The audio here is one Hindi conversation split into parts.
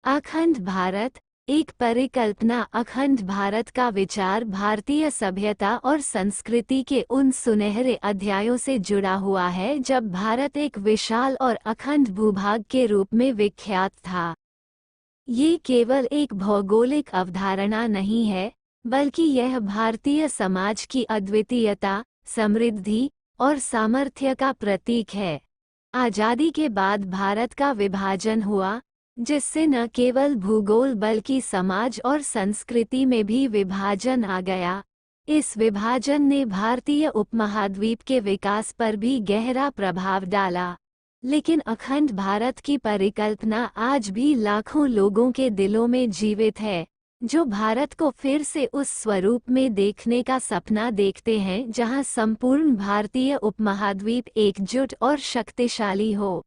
अखंड भारत एक परिकल्पना। अखंड भारत का विचार भारतीय सभ्यता और संस्कृति के उन सुनहरे अध्यायों से जुड़ा हुआ है जब भारत एक विशाल और अखंड भूभाग के रूप में विख्यात था। ये केवल एक भौगोलिक अवधारणा नहीं है, बल्कि यह भारतीय समाज की अद्वितीयता, समृद्धि और सामर्थ्य का प्रतीक है। आज़ादी के बाद भारत का विभाजन हुआ, जिससे न केवल भूगोल बल्कि समाज और संस्कृति में भी विभाजन आ गया। इस विभाजन ने भारतीय उपमहाद्वीप के विकास पर भी गहरा प्रभाव डाला। लेकिन अखंड भारत की परिकल्पना आज भी लाखों लोगों के दिलों में जीवित है, जो भारत को फिर से उस स्वरूप में देखने का सपना देखते हैं जहां संपूर्ण भारतीय उपमहाद्वीप एकजुट और शक्तिशाली हो।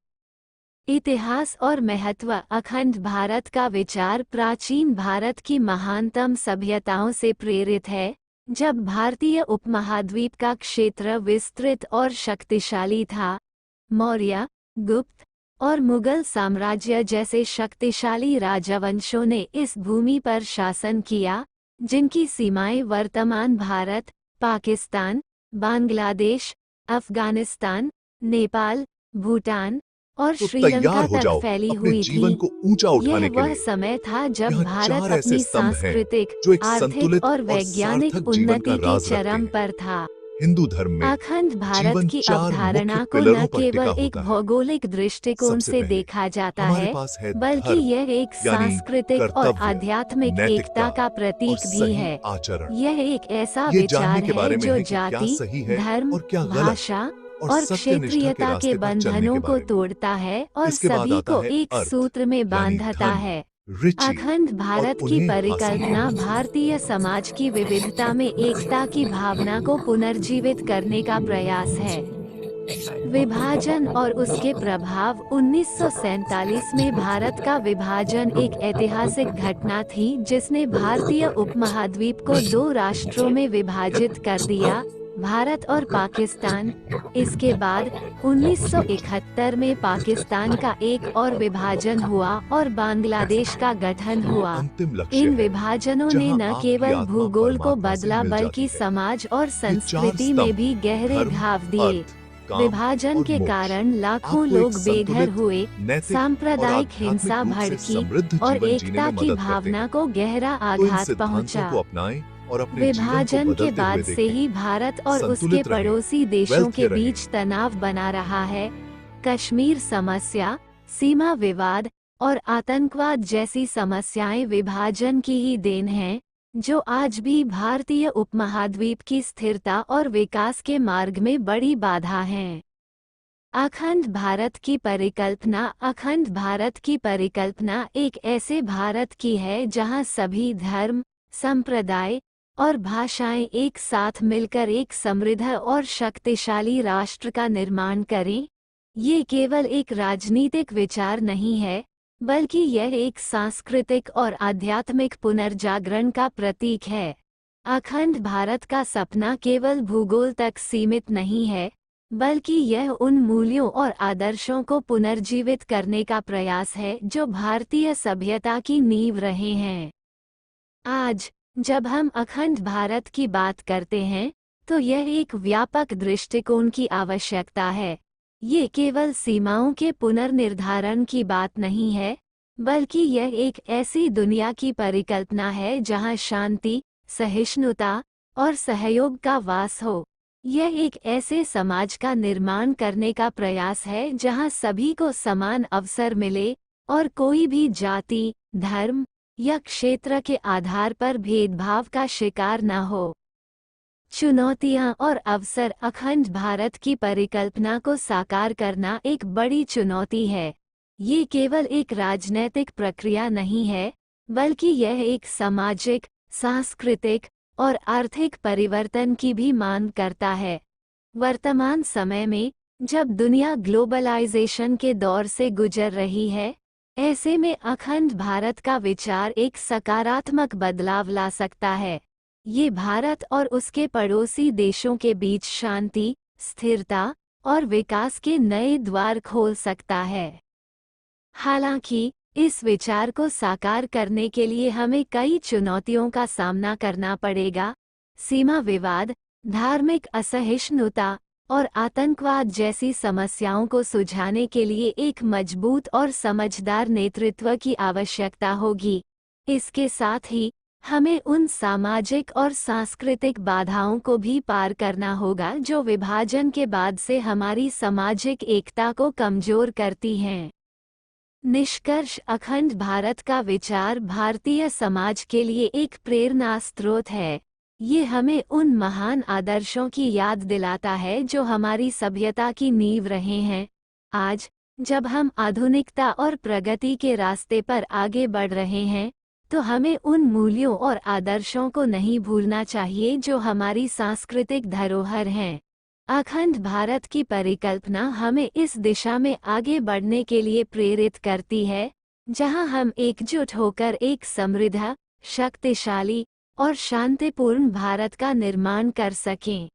इतिहास और महत्व। अखंड भारत का विचार प्राचीन भारत की महानतम सभ्यताओं से प्रेरित है, जब भारतीय उपमहाद्वीप का क्षेत्र विस्तृत और शक्तिशाली था। मौर्य, गुप्त और मुगल साम्राज्य जैसे शक्तिशाली राजवंशों ने इस भूमि पर शासन किया, जिनकी सीमाएं वर्तमान भारत, पाकिस्तान, बांग्लादेश, अफगानिस्तान, नेपाल, भूटान और तो श्रीलंका तैयार हो तक जाओ फैली अपने हुई जीवन थी। को ऊंचा उठाने यह के वह लिए। समय था जब यहाँ भारत 4 ऐसे अपनी स्तंभ हैं सांस्कृतिक, जो एक आर्थिक संतुलित और और वैज्ञानिक सार्थक जीवन का उन्नति के राज रखते चरम हैं। पर था। हिंदू धर्म में अखंड भारत जीवन की 4 मुख्य अवधारणा को न पिलरों पर टिका केवल एक होता है। भौगोलिक दृष्टिकोण सबसे से पहले देखा जाता हमारे है, पास है बल्कि धर्म, यह एक यानी सांस्कृतिक और कर्तव्य, आध्यात्मिक नैतिकता एकता का और प्रतीक भी सही है। आचरण। यह एक ऐसा ये जानने विचार के है बारे में जो है कि क्या जाति, सही है धर्म, और क्या गलत, भाषा और और सत्यनिष्ठा के क्षेत्रीयता के रास्ते पर चलने के बंधनों को बारे में। तोड़ता है और इसके बाद सभी आता को है एक अर्थ, सूत्र में यानी बांधता धन, है। रुचि अखंड और भारत की उन्हें हासिल परिकल्पना करना। भारतीय समाज की विविधता में एकता की भावना को पुनर्जीवित करने का प्रयास है। विभाजन और उसके प्रभाव। 1947 में भारत का विभाजन एक ऐतिहासिक घटना थी जिसने भारतीय उपमहाद्वीप को 2 राष्ट्रों में विभाजित कर दिया, भारत और पाकिस्तान। इसके बाद 1971 में पाकिस्तान का एक और विभाजन हुआ और बांग्लादेश का गठन वो हुआ। अंतिम लक्ष्य इन है विभाजनों ने जहां न आपकी केवल आत्मा भूगोल को परमात्मा से बदला मिल बल्कि जाती है। समाज और ये 4 संस्कृति में स्तंभ, भी गहरे धर्म, घाव दिए। अर्थ, काम विभाजन और के मोक्ष, कारण लाखों आपको एक लोग बेघर संतुलित, हुए, नैतिक और सांप्रदायिक आध्यात्मिक हिंसा रूप से भड़की समृद्ध और जीवन जीने एकता में की मदद करते भावना हैं। को गहरा तो इन आघात सिद्धांतों पहुंचा। को अपनाएं और अपने जीवन को विभाजन के बदलते बाद हुए से देखें। ही भारत और उसके संतुलित रहें, पड़ोसी देशों वेल्थ के के रहें। बीच तनाव बना रहा है। कश्मीर समस्या, सीमा विवाद और आतंकवाद जैसी समस्याएं विभाजन की ही देन हैं, जो आज भी भारतीय उपमहाद्वीप की स्थिरता और विकास के मार्ग में बड़ी बाधा हैं। अखंड भारत की परिकल्पना। अखंड भारत की परिकल्पना एक ऐसे भारत की है जहां सभी धर्म, संप्रदाय और भाषाएं एक साथ मिलकर एक समृद्ध और शक्तिशाली राष्ट्र का निर्माण करें। ये केवल एक राजनीतिक विचार नहीं है, बल्कि यह एक सांस्कृतिक और आध्यात्मिक पुनर्जागरण का प्रतीक है। अखंड भारत का सपना केवल भूगोल तक सीमित नहीं है, बल्कि यह उन मूल्यों और आदर्शों को पुनर्जीवित करने का प्रयास है जो भारतीय सभ्यता की नींव रहे हैं। आज, जब हम अखंड भारत की बात करते हैं, तो यह एक व्यापक दृष्टिकोण की आवश्यकता है। ये केवल सीमाओं के पुनर्निर्धारण की बात नहीं है, बल्कि यह एक ऐसी दुनिया की परिकल्पना है जहां शांति, सहिष्णुता और सहयोग का वास हो। यह एक ऐसे समाज का निर्माण करने का प्रयास है जहां सभी को समान अवसर मिले और कोई भी जाति, धर्म या क्षेत्र के आधार पर भेदभाव का शिकार न हो। चुनौतियां और अवसर। अखंड भारत की परिकल्पना को साकार करना एक बड़ी चुनौती है। ये केवल एक राजनैतिक प्रक्रिया नहीं है, बल्कि यह एक सामाजिक, सांस्कृतिक और आर्थिक परिवर्तन की भी मांग करता है। वर्तमान समय में, जब दुनिया ग्लोबलाइजेशन के दौर से गुजर रही है, ऐसे में अखंड भारत का विचार एक सकारात्मक बदलाव ला सकता है। ये भारत और उसके पड़ोसी देशों के बीच शांति, स्थिरता और विकास के नए द्वार खोल सकता है। हालांकि, इस विचार को साकार करने के लिए हमें कई चुनौतियों का सामना करना पड़ेगा। सीमा विवाद, धार्मिक असहिष्णुता और आतंकवाद जैसी समस्याओं को सुलझाने के लिए एक मजबूत और समझदार नेतृत्व की आवश्यकता होगी। इसके साथ ही हमें उन सामाजिक और सांस्कृतिक बाधाओं को भी पार करना होगा जो विभाजन के बाद से हमारी सामाजिक एकता को कमजोर करती हैं। निष्कर्ष, अखंड भारत का विचार भारतीय समाज के लिए एक प्रेरणा स्रोत है। ये हमें उन महान आदर्शों की याद दिलाता है जो हमारी सभ्यता की नींव रहे हैं। आज जब हम आधुनिकता और प्रगति के रास्ते पर आगे बढ़ रहे हैं, तो हमें उन मूल्यों और आदर्शों को नहीं भूलना चाहिए जो हमारी सांस्कृतिक धरोहर हैं। अखंड भारत की परिकल्पना हमें इस दिशा में आगे बढ़ने के लिए प्रेरित करती है, जहां हम एकजुट होकर एक समृद्ध, शक्तिशाली और शांतिपूर्ण भारत का निर्माण कर सकें।